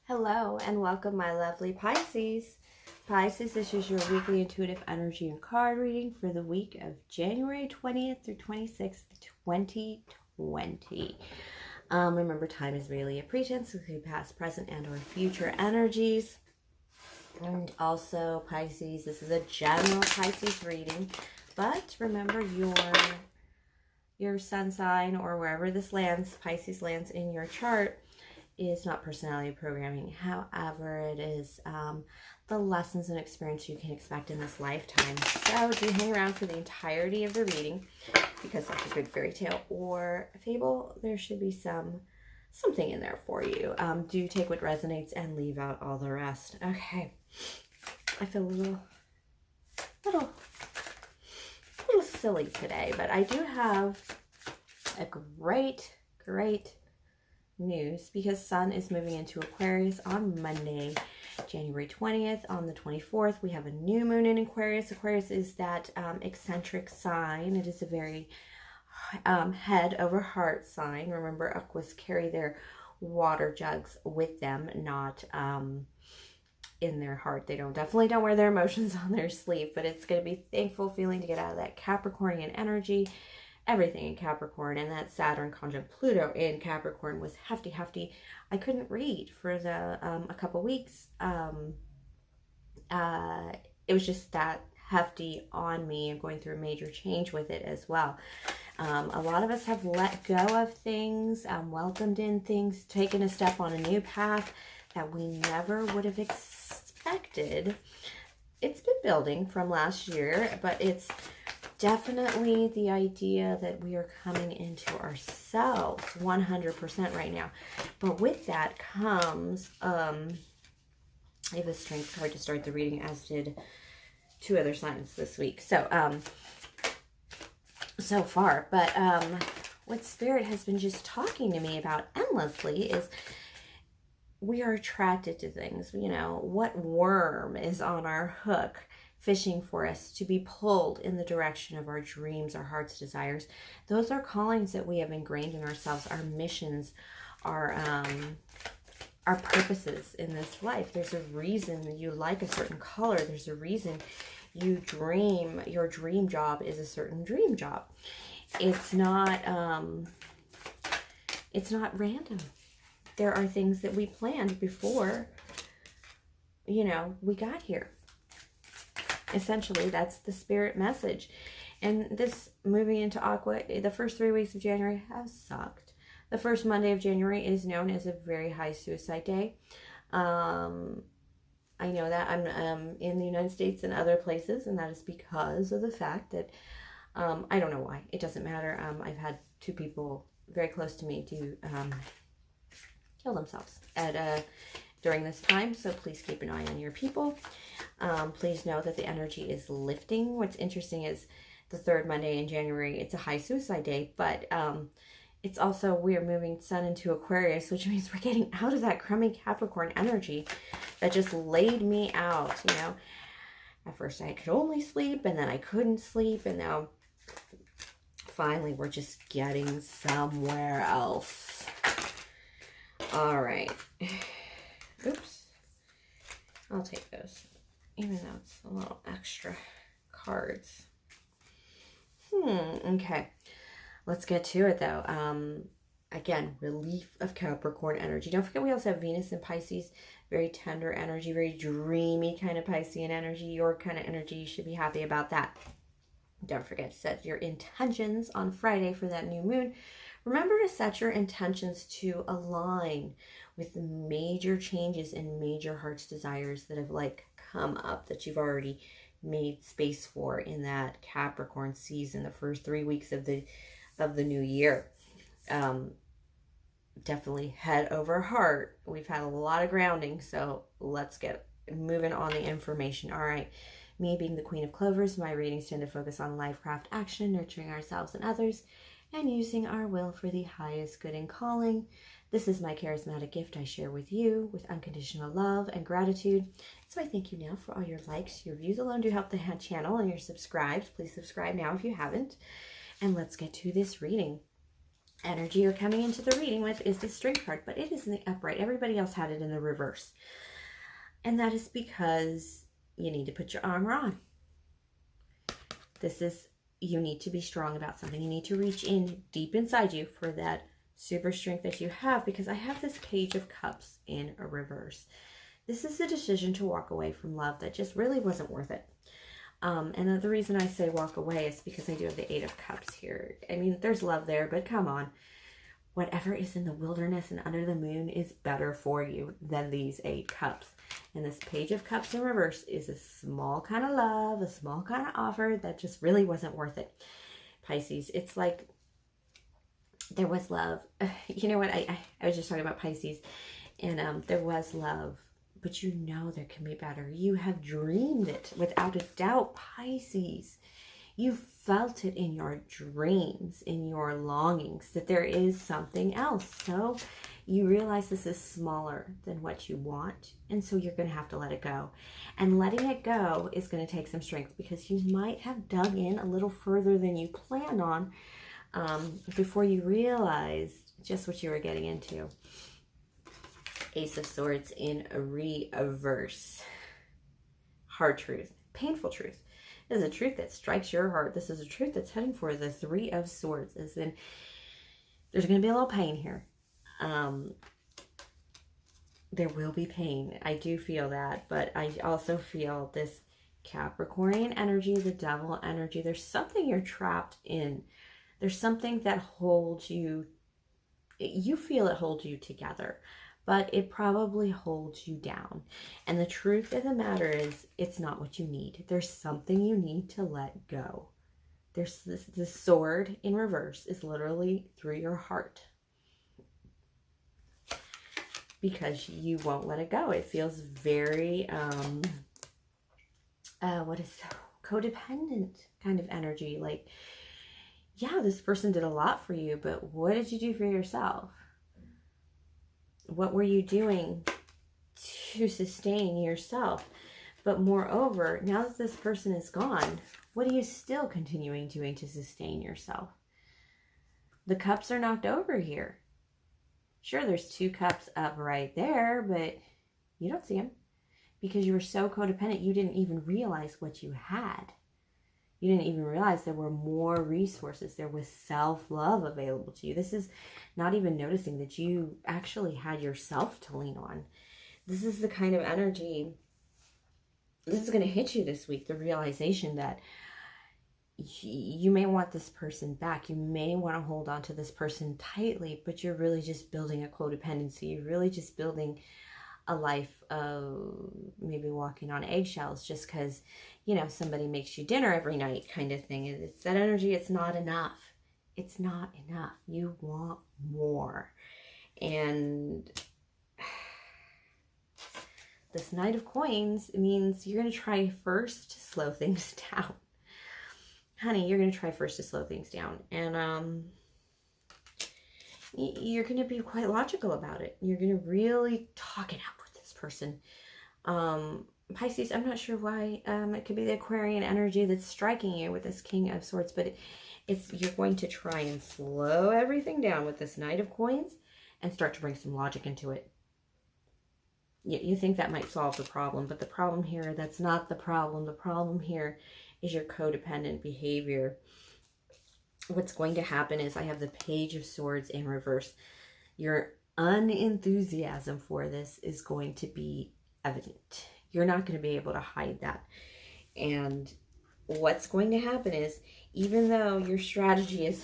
Hello and welcome, my lovely Pisces. Pisces, this is your weekly intuitive energy and card reading for the week of January 20th through 26th, 2020. Remember, time is really a pretense with past, present, and or future energies. And also, Pisces, this is a general Pisces reading, but remember your sun sign or wherever this lands, Pisces lands in your chart, is not personality programming. However, it is the lessons and experience you can expect in this lifetime. So do hang around for the entirety of the reading, because like a good fairy tale or a fable, there should be something in there for you. Do take what resonates and leave out all the rest. Okay, I feel a little silly today, but I do have a great news, because Sun is moving into Aquarius on Monday, January 20th. On the 24th, we have a new moon in Aquarius. Aquarius is that eccentric sign. It is a very head over heart sign. Remember, Aquas carry their water jugs with them, not in their heart. They definitely don't wear their emotions on their sleeve, but it's going to be thankful feeling to get out of that Capricornian energy. Everything in Capricorn, and that Saturn conjunct Pluto in Capricorn was hefty. I couldn't read for a couple weeks. It was just that hefty on me, and going through a major change with it as well. A lot of us have let go of things, welcomed in things, taken a step on a new path that we never would have expected. It's been building from last year, but it's definitely the idea that we are coming into ourselves 100% right now. But with that comes, I have a strength card to start the reading, as did two other signs this week. So far. But what Spirit has been just talking to me about endlessly is we are attracted to things. You know, what worm is on our hook fishing for us to be pulled in the direction of our dreams, our heart's desires? Those are callings that we have ingrained in ourselves, our missions, our purposes in this life. There's a reason you like a certain color. There's a reason you dream. Your dream job is a certain dream job. It's not random. There are things that we planned before, you know, we got here. Essentially, that's the Spirit message. And this moving into Aqua, the first 3 weeks of January have sucked. The first Monday of January is known as a very high suicide day. I know that. I'm in the United States and other places, and that is because of the fact that, I don't know why. It doesn't matter. I've had two people very close to me to kill themselves during this time, so please keep an eye on your people. Please know that the energy is lifting. What's interesting is the third Monday in January, it's a high suicide day, but it's also, we're moving Sun into Aquarius, which means we're getting out of that crummy Capricorn energy that just laid me out, you know. At first I could only sleep, and then I couldn't sleep, and now finally we're just getting somewhere else. All right. Oops. I'll take those, even though it's a little extra cards. Okay. Let's get to it, though. Again, relief of Capricorn energy. Don't forget, we also have Venus in Pisces. Very tender energy, very dreamy kind of Piscean energy. Your kind of energy, you should be happy about that. Don't forget to set your intentions on Friday for that new moon. Remember to set your intentions to align with the major changes and major heart's desires that have come up, that you've already made space for in that Capricorn season, the first 3 weeks of the new year. Definitely head over heart. We've had a lot of grounding, so let's get moving on the information. All right. Me being the Queen of Clovers, my readings tend to focus on life, craft, action, nurturing ourselves and others, and using our will for the highest good and calling. This is my charismatic gift I share with you with unconditional love and gratitude. So I thank you now for all your likes. Your views alone do help the channel, and you're subscribed. Please subscribe now if you haven't. And let's get to this reading. energy you're coming into the reading with is the Strength card, but it is in the upright. Everybody else had it in the reverse. And that is because you need to put your armor on. This is, you need to be strong about something. You need to reach in deep inside you for that super strength that you have, because I have this Page of Cups in a reverse. This is a decision to walk away from love that just really wasn't worth it. And the reason I say walk away is because I do have the 8 of Cups here. I mean, there's love there, but come on. Whatever is in the wilderness and under the moon is better for you than these 8 cups. And this Page of Cups in reverse is a small kind of love, a small kind of offer that just really wasn't worth it. Pisces, it's like there was love. You know what? I was just talking about Pisces, and there was love. But you know there can be better. You have dreamed it without a doubt, Pisces. You felt it in your dreams, in your longings, that there is something else. So you realize this is smaller than what you want. And so you're going to have to let it go. And letting it go is going to take some strength, because you might have dug in a little further than you planned on before you realized just what you were getting into. Ace of Swords in a reverse. Hard truth. Painful truth. This is a truth that strikes your heart. This is a truth that's heading for the 3 of Swords. As in, there's going to be a little pain here. There will be pain. I do feel that. But I also feel this Capricornian energy, the Devil energy. There's something you're trapped in. There's something that holds you. You feel it holds you together, but it probably holds you down. And the truth of the matter is, it's not what you need. There's something you need to let go. There's this sword in reverse is literally through your heart, because you won't let it go. It feels very, codependent kind of energy. Like, yeah, this person did a lot for you, but what did you do for yourself? What were you doing to sustain yourself? But moreover, now that this person is gone, what are you still continuing doing to sustain yourself? The cups are knocked over here. Sure, there's 2 cups up right there, but you don't see them because you were so codependent, you didn't even realize what you had. You didn't even realize there were more resources. There was self-love available to you. This is not even noticing that you actually had yourself to lean on. This is the kind of energy, this is going to hit you this week, the realization that you may want this person back. You may want to hold on to this person tightly, but you're really just building a codependency. You're really just building a life of maybe walking on eggshells just because, you know, somebody makes you dinner every night kind of thing. It's that energy. It's not enough. It's not enough. You want more. And this Knight of Coins means you're going to try first to slow things down. Honey, you're going to try first to slow things down. And you're going to be quite logical about it. You're going to really talk it out with this person. Pisces, I'm not sure why. It could be the Aquarian energy that's striking you with this King of Swords, but you're going to try and slow everything down with this Knight of Coins and start to bring some logic into it. You think that might solve the problem, but the problem here, that's not the problem. The problem here is your codependent behavior. What's going to happen is I have the Page of Swords in reverse. Your unenthusiasm for this is going to be evident. You're not going to be able to hide that. And what's going to happen is, even though your strategy is,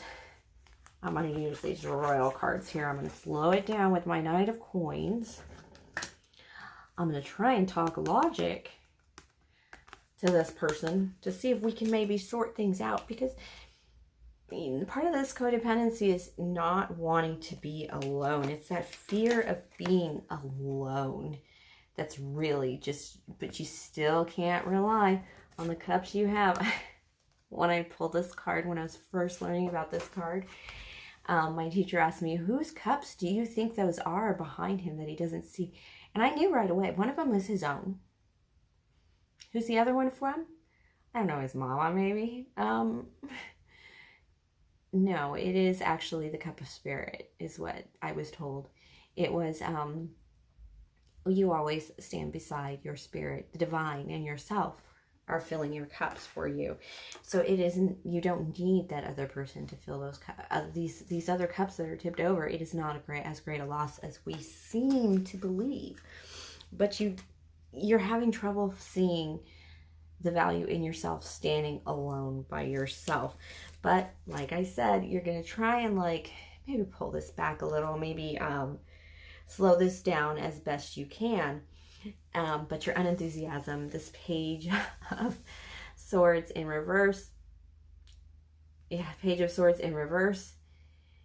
I'm going to use these royal cards here. I'm going to slow it down with my Knight of Coins. I'm going to try and talk logic to this person to see if we can maybe sort things out, because part of this codependency is not wanting to be alone. It's that fear of being alone that's really just, but you still can't rely on the cups you have. When I pulled this card, when I was first learning about this card, my teacher asked me, whose cups do you think those are behind him that he doesn't see? And I knew right away, one of them was his own. Who's the other one from? I don't know, his mama maybe. No, it is actually the cup of spirit is what I was told. It was, you always stand beside your spirit, the divine, and yourself are filling your cups for you. So it isn't, you don't need that other person to fill those these other cups that are tipped over. It is not as great a loss as we seem to believe. But you're having trouble seeing the value in yourself standing alone by yourself. But like I said, you're going to try and like maybe pull this back a little, maybe slow this down as best you can. But your unenthusiasm, this page of swords in reverse, page of swords in reverse,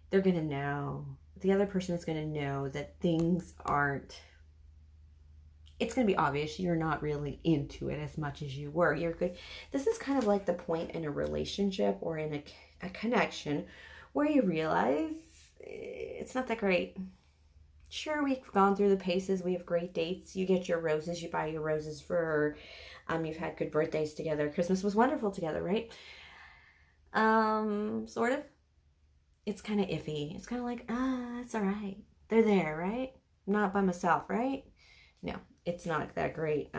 they're going to know. The other person is going to know that things aren't, it's going to be obvious you're not really into it as much as you were. You're good. This is kind of like the point in a relationship or in a connection where you realize it's not that great. Sure, we've gone through the paces. We have great dates. You get your roses. You buy your roses for her. You've had good birthdays together. Christmas was wonderful together, right? Sort of. It's kind of iffy. It's kind of like, it's all right. They're there, right? I'm not by myself, right? No, it's not that great.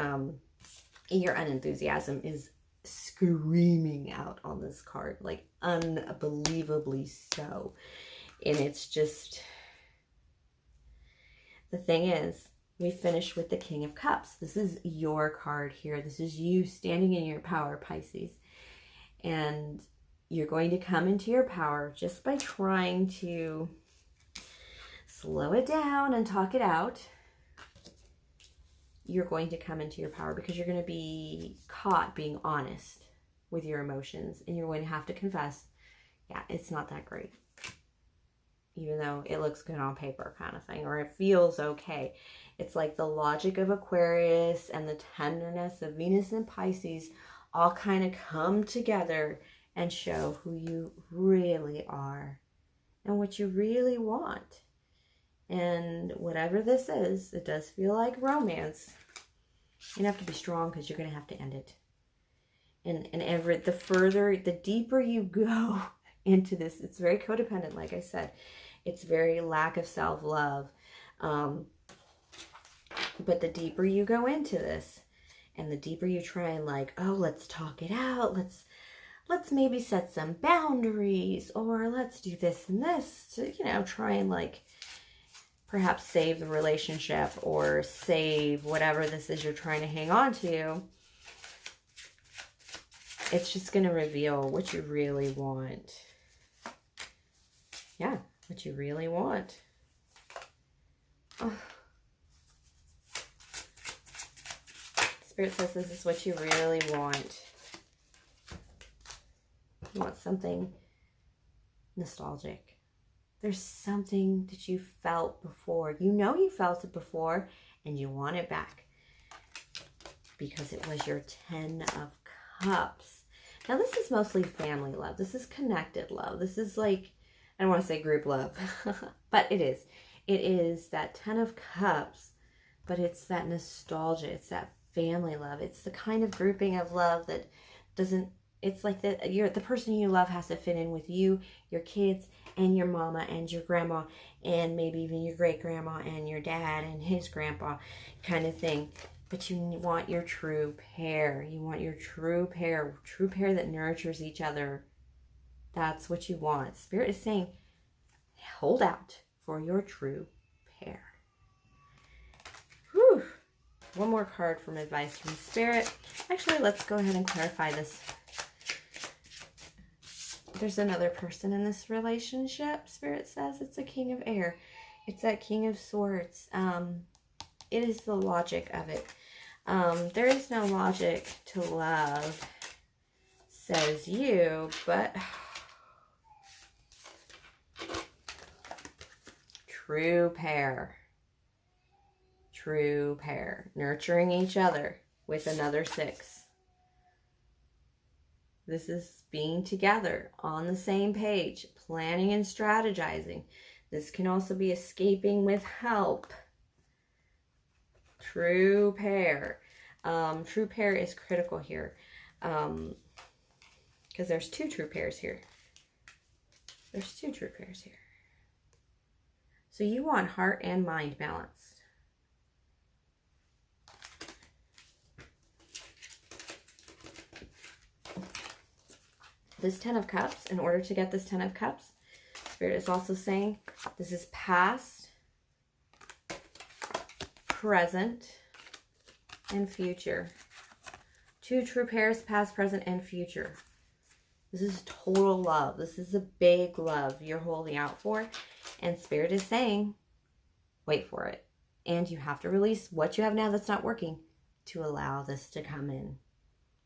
Your unenthusiasm is screaming out on this card, like unbelievably so. And it's just, the thing is, we finish with the King of Cups. This is your card here. This is you standing in your power, Pisces. And you're going to come into your power just by trying to slow it down and talk it out. You're going to come into your power because you're going to be caught being honest with your emotions. And you're going to have to confess, yeah, it's not that great. Even though it looks good on paper kind of thing, or it feels okay. It's like the logic of Aquarius and the tenderness of Venus and Pisces all kind of come together and show who you really are and what you really want. And whatever this is, it does feel like romance. You have to be strong because you're going to have to end it. And the deeper you go into this, it's very codependent, like I said. It's very lack of self-love. But the deeper you go into this, and the deeper you try and like, oh, let's talk it out. Let's maybe set some boundaries, or let's do this and this to, try and like perhaps save the relationship or save whatever this is you're trying to hang on to. It's just going to reveal what you really want. Yeah, what you really want. Oh. Spirit says this is what you really want. You want something nostalgic. There's something that you felt before. You know you felt it before, and you want it back. Because it was your 10 of Cups. Now, this is mostly family love. This is connected love. This is like, I don't want to say group love, but it is. It is that 10 of Cups, but it's that nostalgia. It's that family love. It's the kind of grouping of love that doesn't, it's like the person you love has to fit in with you, your kids, and your mama, and your grandma, and maybe even your great-grandma, and your dad, and his grandpa, kind of thing. But you want your true pair. You want your true pair that nurtures each other. That's what you want. Spirit is saying, hold out for your true pair. Whew. One more card from advice from Spirit. Actually, let's go ahead and clarify this. There's another person in this relationship. Spirit says it's a King of Air. It's that King of Swords. It is the logic of it. There is no logic to love, says you, but true pair. True pair. Nurturing each other with another 6. This is being together on the same page, planning and strategizing. This can also be escaping with help. True pair. True pair is critical here because there's 2 true pairs here. There's 2 true pairs here. So you want heart and mind balanced. This 10 of Cups, in order to get this 10 of Cups, Spirit is also saying this is past, present, and future. 2 true pairs, past, present, and future. This is total love. This is a big love you're holding out for. And Spirit is saying, wait for it. And you have to release what you have now that's not working to allow this to come in.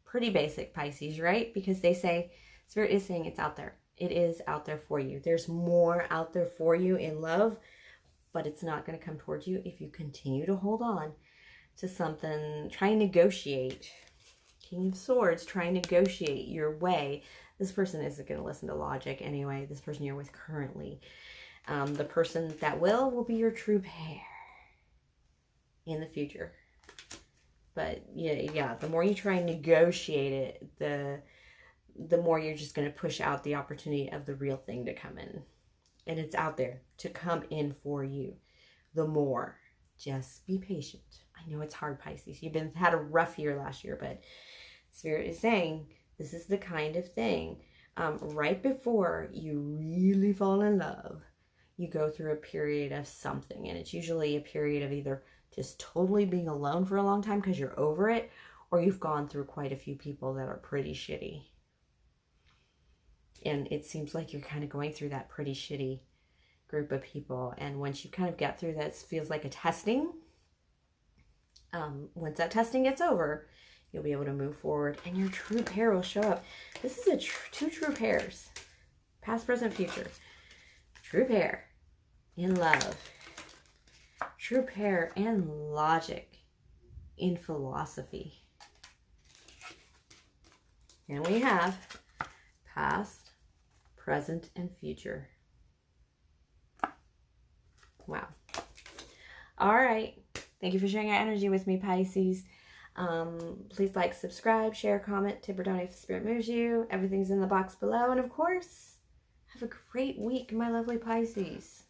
Pretty basic, Pisces, right? Because they say, Spirit is saying it's out there. It is out there for you. There's more out there for you in love, but it's not going to come towards you if you continue to hold on to something, try and negotiate. King of Swords, try and negotiate your way. This person isn't going to listen to logic anyway. This person you're with currently. The person that will be your true pair in the future. But yeah, the more you try and negotiate it, the more you're just going to push out the opportunity of the real thing to come in. And it's out there to come in for you. The more. Just be patient. I know it's hard, Pisces. You've had a rough year last year, but Spirit is saying this is the kind of thing right before you really fall in love, you go through a period of something. And it's usually a period of either just totally being alone for a long time because you're over it, or you've gone through quite a few people that are pretty shitty. And it seems like you're kind of going through that pretty shitty group of people. And once you kind of get through that, it feels like a testing. Once that testing gets over, you'll be able to move forward and your true pair will show up. This is 2 true pairs. Past, present, future. True pair in love. True pair and logic in philosophy. And we have past, present, and future. Wow. All right. Thank you for sharing your energy with me, Pisces. Please like, subscribe, share, comment, tip, or donate if the Spirit moves you. Everything's in the box below. And of course, have a great week, my lovely Pisces.